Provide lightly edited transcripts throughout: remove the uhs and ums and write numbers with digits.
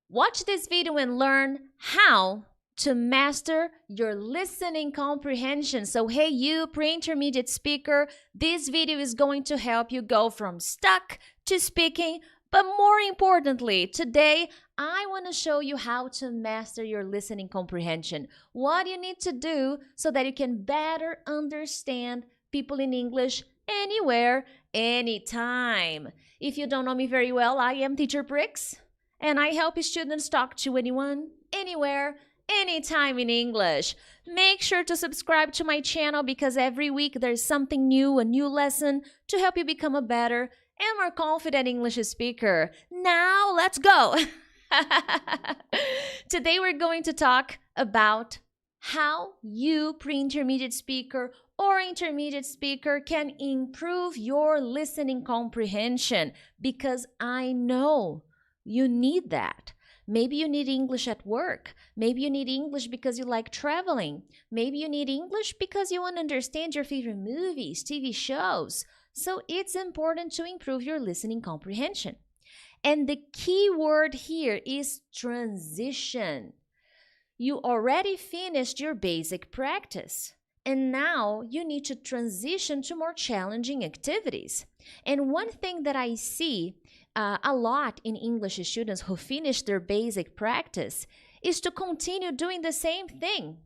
Watch this video and learn how to master your listening comprehension. So hey you, pre-intermediate speaker, this video is going to help you go from stuck to speaking. But more importantly, today I want to show you how to master your listening comprehension. What you need to do so that you can better understand people in English anywhere, anytime. If you don't know me very well, I am Teacher Prix, and I help students talk to anyone, anywhere, anytime in English. Make sure to subscribe to my channel because every week there's something new, a new lesson to help you become a better and more confident English speaker. Now, let's go! Today we're going to talk about how you, pre-intermediate speaker or intermediate speaker, can improve your listening comprehension, because I know you need that. Maybe you need English at work. Maybe you need English because you like traveling. Maybe you need English because you want to understand your favorite movies, TV shows. So it's important to improve your listening comprehension. And the key word here is transition. You already finished your basic practice, and now you need to transition to more challenging activities. And one thing that I see a lot in English students who finish their basic practice is to continue doing the same thing.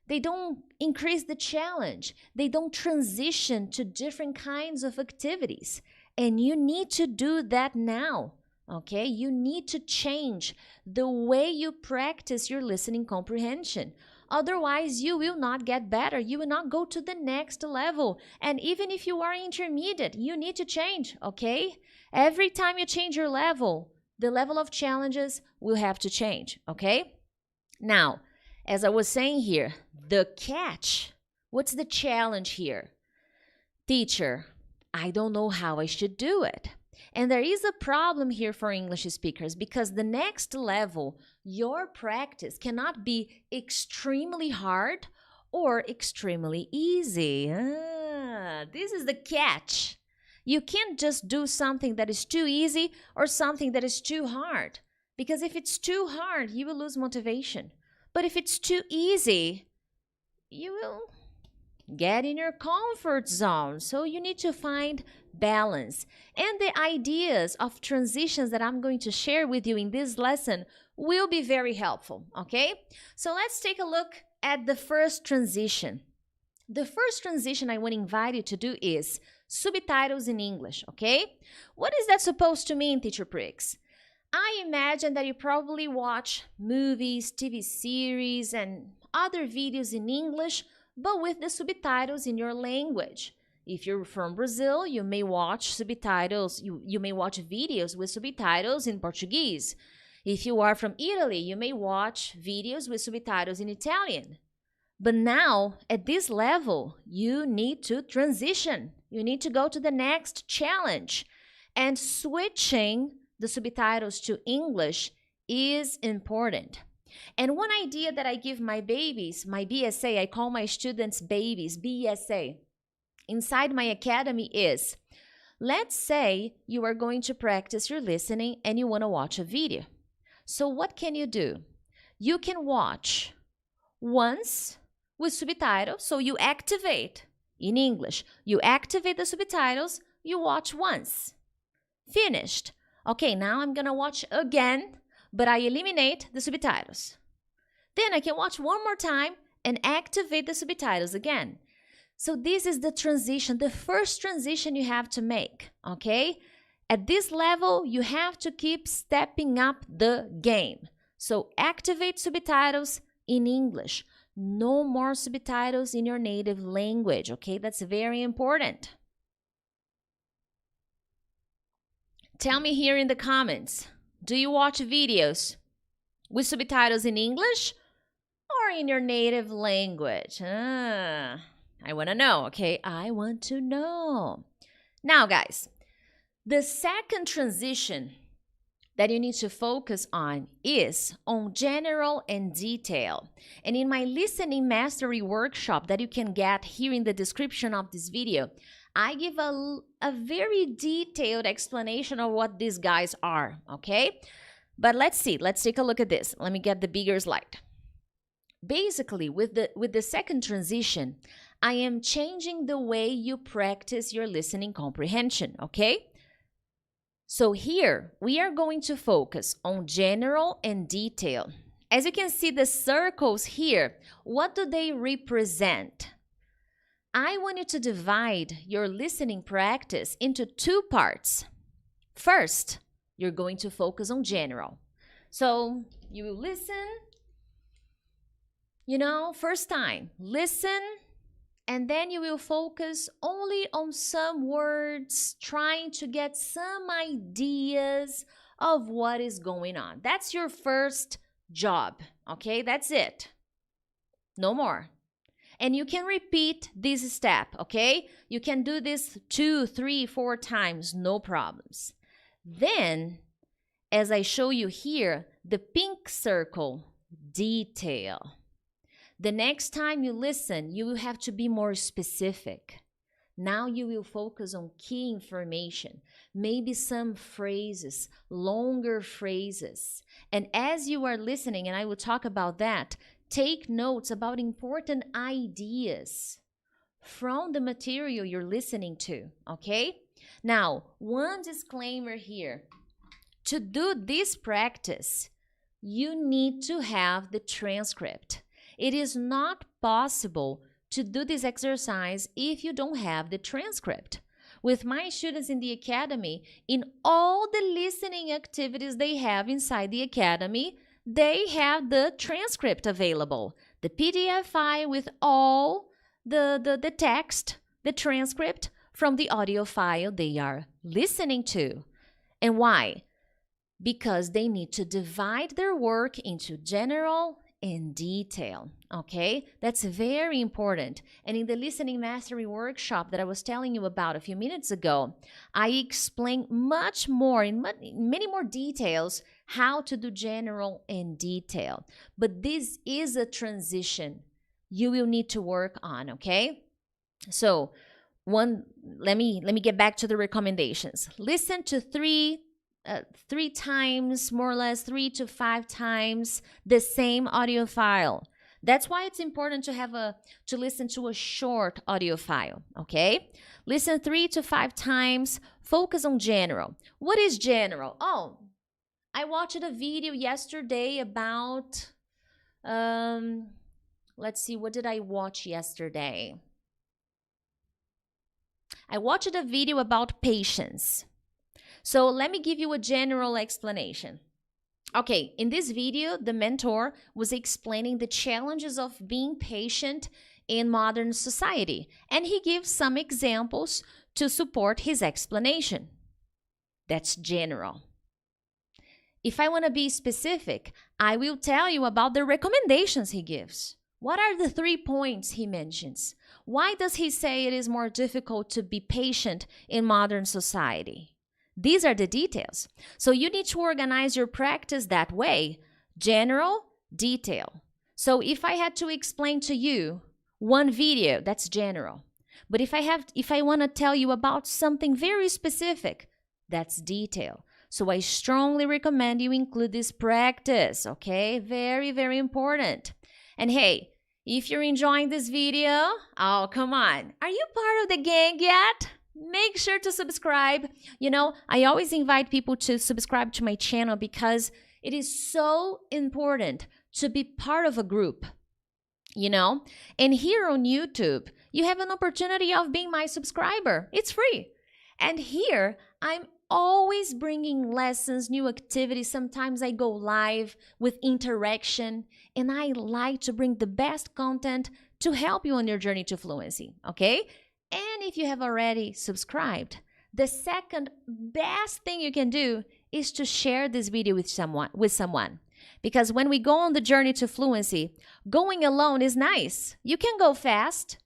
They don't increase the challenge. They don't transition to different kinds of activities. And you need to do that now, okay? You need to change the way you practice your listening comprehension. Otherwise, you will not get better. You will not go to the next level. And even if you are intermediate, you need to change, okay? Every time you change your level, the level of challenges will have to change, okay? Now, as I was saying here, the catch. What's the challenge here? Teacher, I don't know how I should do it. And there is a problem here for English speakers because the next level, your practice cannot be extremely hard or extremely easy. This is the catch. You can't just do something that is too easy or something that is too hard. Because if it's too hard, you will lose motivation. But if it's too easy, you will get in your comfort zone. So you need to find balance. And the ideas of transitions that I'm going to share with you in this lesson will be very helpful, okay? So let's take a look at the first transition. The first transition I want to invite you to do is subtitles in English, okay? What is that supposed to mean, Teacher Prix? I imagine that you probably watch movies, TV series, and other videos in English, but with the subtitles in your language. If you're from Brazil, you may watch subtitles, you may watch videos with subtitles in Portuguese. If you are from Italy, you may watch videos with subtitles in Italian. But now, at this level, you need to transition. You need to go to the next challenge. And switching the subtitles to English is important. And one idea that I give my babies, my BSA, I call my students babies, BSA, inside my academy is, let's say you are going to practice your listening and you want to watch a video. So what can you do? You can watch once with subtitles, so you activate in English. You activate the subtitles, you watch once. Finished. Okay, now I'm gonna watch again, but I eliminate the subtitles. Then I can watch one more time and activate the subtitles again. So this is the transition, the first transition you have to make, okay? At this level, you have to keep stepping up the game. So activate subtitles in English. No more subtitles in your native language, okay? That's very important. Tell me here in the comments, do you watch videos with subtitles in English or in your native language? I want to know, okay? I want to know. Now, guys, the second transition that you need to focus on is on general and detail. And in my listening mastery workshop that you can get here in the description of this video, I give a very detailed explanation of what these guys are, okay? But let's see. Let's take a look at this. Let me get the bigger slide. Basically, with the second transition, I am changing the way you practice your listening comprehension, okay? So here, we are going to focus on general and detail. As you can see, the circles here, what do they represent? I want you to divide your listening practice into two parts. First, you're going to focus on general. So you will listen, first time, listen, and then you will focus only on some words, trying to get some ideas of what is going on. That's your first job, okay? That's it. No more. And you can repeat this step, okay? You can do this 2, 3, 4 times, no problems. Then, as I show you here, the pink circle, detail. The next time you listen, you will have to be more specific. Now you will focus on key information, maybe some phrases, longer phrases. And as you are listening, and I will talk about that, take notes about important ideas from the material you're listening to, okay? Now, one disclaimer here. To do this practice, you need to have the transcript. It is not possible to do this exercise if you don't have the transcript. With my students in the academy, in all the listening activities they have inside the academy, they have the transcript available. The PDF file with all the text, the transcript from the audio file they are listening to. And why? Because they need to divide their work into general and detail, okay? That's very important. And in the listening mastery workshop that I was telling you about a few minutes ago, I explain much more, in many more details, how to do general and detail. But this is a transition you will need to work on, okay? So, let me get back to the recommendations. Listen to three times, more or less 3 to 5 times the same audio file. That's why it's important to listen to a short audio file, okay? Listen 3 to 5 times, focus on general. What is general? Oh, I watched a video yesterday about, let's see, what did I watch yesterday? I watched a video about patience. So let me give you a general explanation. Okay, in this video, the mentor was explaining the challenges of being patient in modern society, and he gives some examples to support his explanation. That's general. If I want to be specific, I will tell you about the recommendations he gives. What are the 3 points he mentions? Why does he say it is more difficult to be patient in modern society? These are the details. So you need to organize your practice that way. General, detail. So if I had to explain to you one video, that's general. But if I want to tell you about something very specific, that's detail. So I strongly recommend you include this practice, okay? Very, very important. And hey, if you're enjoying this video, oh, come on. Are you part of the gang yet? Make sure to subscribe. I always invite people to subscribe to my channel because it is so important to be part of a group, And here on YouTube, you have an opportunity of being my subscriber. It's free. And here, I'm always bringing lessons, new activities. Sometimes I go live with interaction, and I like to bring the best content to help you on your journey to fluency, okay? And if you have already subscribed, the second best thing you can do is to share this video with someone. Because when we go on the journey to fluency, going alone is nice. You can go fast.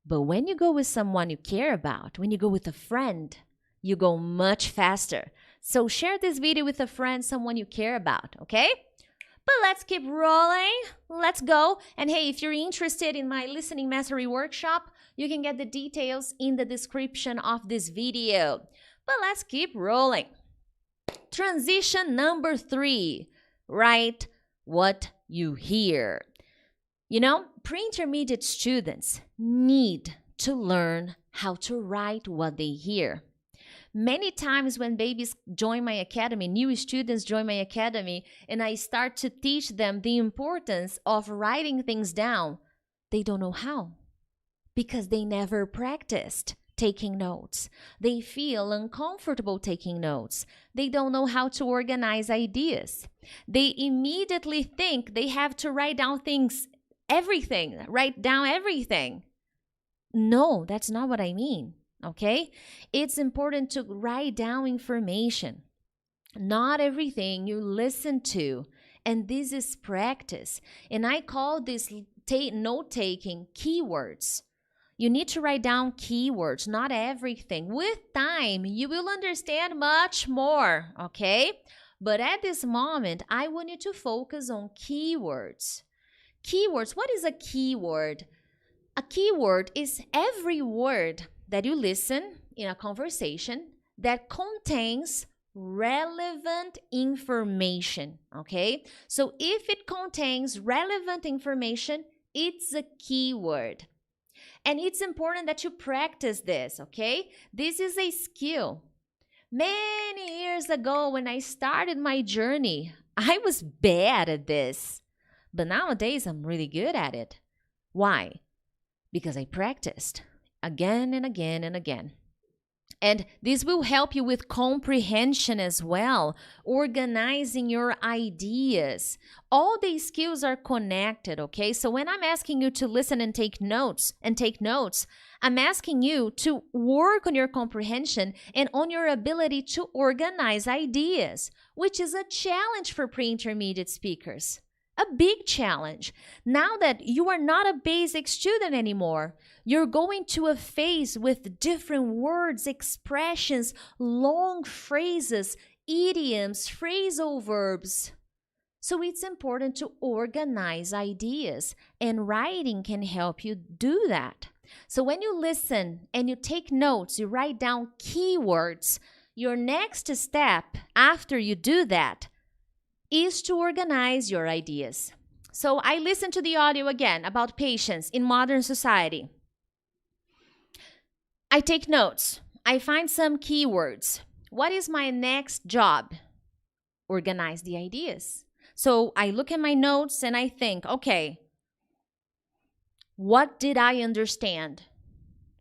But when you go with someone you care about, when you go with a friend, you go much faster. So share this video with a friend, someone you care about, okay? But let's keep rolling. Let's go. And hey, if you're interested in my listening mastery workshop, you can get the details in the description of this video. But let's keep rolling. Transition number 3, write what you hear. You know, pre-intermediate students need to learn how to write what they hear. Many times when babies join my academy, new students join my academy, and I start to teach them the importance of writing things down, they don't know how because they never practiced taking notes. They feel uncomfortable taking notes. They don't know how to organize ideas. They immediately think they have to write down everything. No, that's not what I mean. Okay? It's important to write down information. Not everything you listen to. And this is practice. And I call this note-taking keywords. You need to write down keywords, not everything. With time, you will understand much more, okay? But at this moment, I want you to focus on keywords. Keywords, what is a keyword? A keyword is every word that you listen in a conversation that contains relevant information, okay? So if it contains relevant information, it's a keyword. And it's important that you practice this, okay? This is a skill. Many years ago, when I started my journey, I was bad at this. But nowadays, I'm really good at it. Why? Because I practiced again and again and again. And this will help you with comprehension as well, organizing your ideas. All these skills are connected, okay? So when I'm asking you to listen and take notes, I'm asking you to work on your comprehension and on your ability to organize ideas, which is a challenge for pre-intermediate speakers. A big challenge. Now that you are not a basic student anymore, you're going to a phase with different words, expressions, long phrases, idioms, phrasal verbs. So it's important to organize ideas, and writing can help you do that. So when you listen and you take notes, you write down keywords, your next step after you do that is to organize your ideas. So I listened to the audio again about patience in modern society. I take notes. I find some keywords. What is my next job? Organize the ideas. So I look at my notes and I think, okay, what did I understand?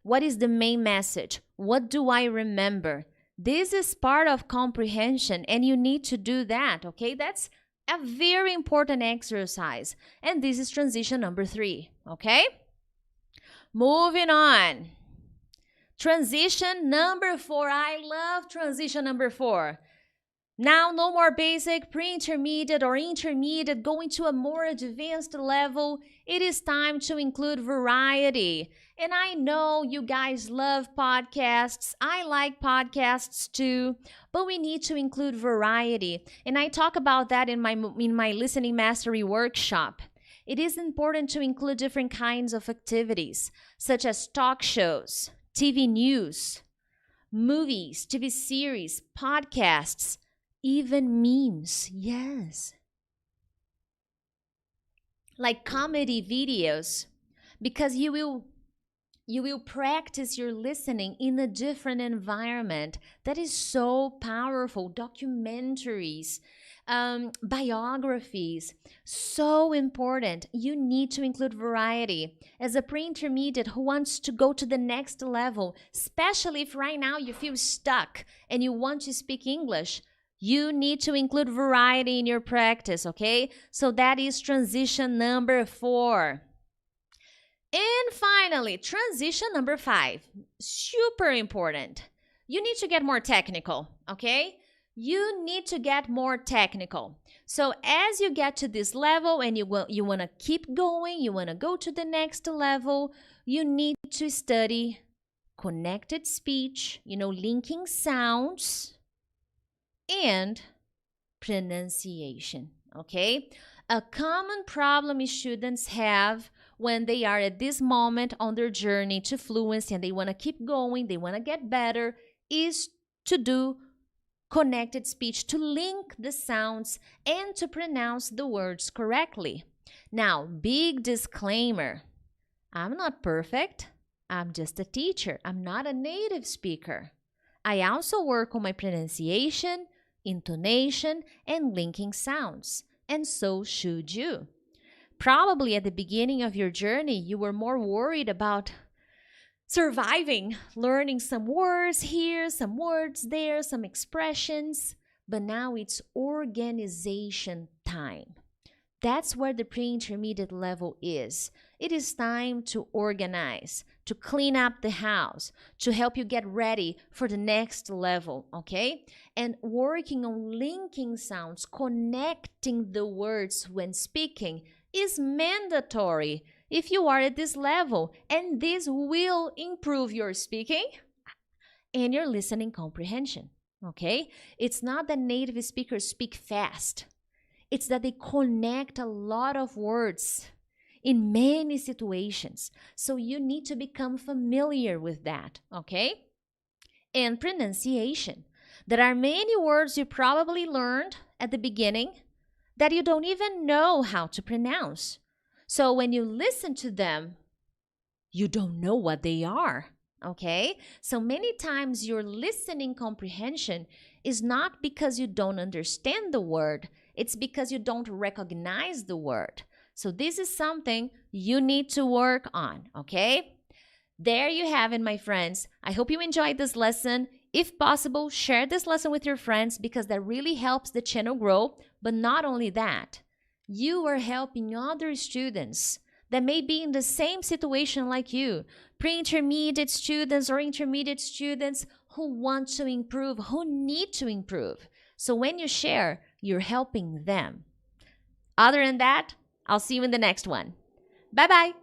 What is the main message? What do I remember? This is part of comprehension, and you need to do that, okay? That's a very important exercise. And this is transition number 3, okay? Moving on. Transition number 4. I love transition number 4. Now, no more basic, pre-intermediate, or intermediate, going to a more advanced level. It is time to include variety. And I know you guys love podcasts. I like podcasts too, but we need to include variety. And I talk about that in my listening mastery workshop. It is important to include different kinds of activities, such as talk shows, TV news, movies, TV series, podcasts, even memes, yes. Like comedy videos, because you will practice your listening in a different environment. That is so powerful. Documentaries, biographies, so important. You need to include variety. As a pre-intermediate who wants to go to the next level, especially if right now you feel stuck and you want to speak English, you need to include variety in your practice, okay? So that is transition number 4. And finally, transition number 5, super important. You need to get more technical, okay? You need to get more technical. So as you get to this level and you want to keep going, you want to go to the next level, you need to study connected speech, linking sounds, and pronunciation, okay? A common problem students have when they are at this moment on their journey to fluency and they want to keep going, they want to get better, is to do connected speech to link the sounds and to pronounce the words correctly. Now, big disclaimer. I'm not perfect. I'm just a teacher. I'm not a native speaker. I also work on my pronunciation, intonation, and linking sounds. And so should you. Probably at the beginning of your journey, you were more worried about surviving, learning some words here, some words there, some expressions. But now it's organization time. That's where the pre-intermediate level is. It is time to organize, to clean up the house, to help you get ready for the next level, okay? And working on linking sounds, connecting the words when speaking is mandatory if you are at this level, and this will improve your speaking and your listening comprehension, okay? It's not that native speakers speak fast. It's that they connect a lot of words in many situations. So you need to become familiar with that, okay? And pronunciation. There are many words you probably learned at the beginning that you don't even know how to pronounce. So when you listen to them, you don't know what they are, okay? So many times your listening comprehension is not because you don't understand the word, it's because you don't recognize the word. So this is something you need to work on, okay? There you have it, my friends. I hope you enjoyed this lesson. If possible, share this lesson with your friends because that really helps the channel grow. But not only that, you are helping other students that may be in the same situation like you, pre-intermediate students or intermediate students who want to improve, who need to improve. So when you share, you're helping them. Other than that, I'll see you in the next one. Bye-bye.